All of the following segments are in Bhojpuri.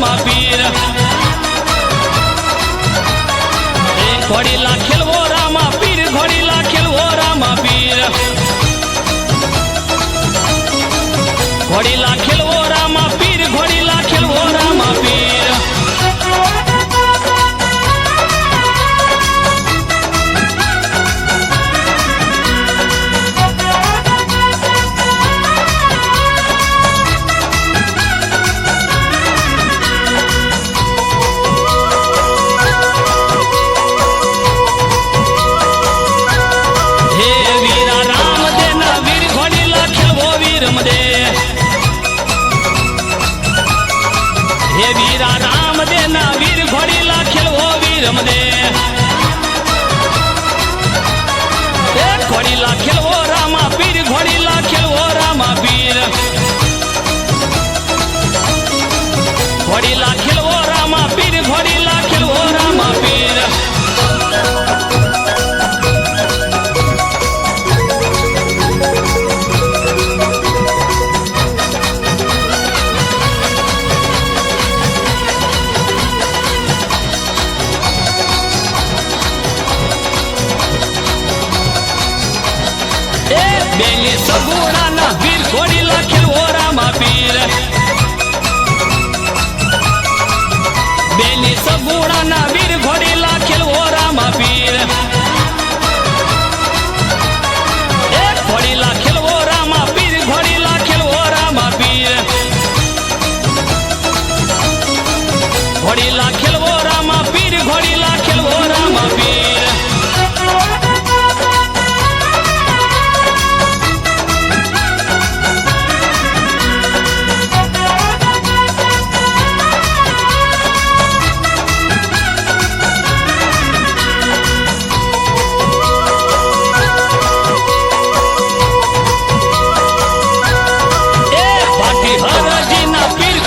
रामा पीर घोड़ीला खेलवो रामा पीर घोड़ीला खेलवो रामा पीर घोड़ीला खेलवो रामा पीर घोड़ीला खेलवो रामा पीर हे वीरा राम देना वीर घोड़ीला खेलवो वीर मदे घोड़ीला खेलवो रामा पीर घोड़ीला खेलवो रामा पीर घोड़ीला खेलवो रामा पीर घोड़ीला खेलवो रामा पीर बेली सगुणा ना वीर घोड़ीला खेलवो रामा पीर बेली सगुणा ना वीर घोड़ीला खेलवो रामा पीर घोड़ीला खेलवो रामा पीर घोड़ीला खेलवो रामा पीर घोड़ीला खेलवो रामा पीर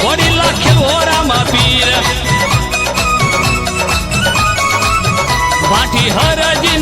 घोड़ीला खेलवो रामा पीर भाटी हरजी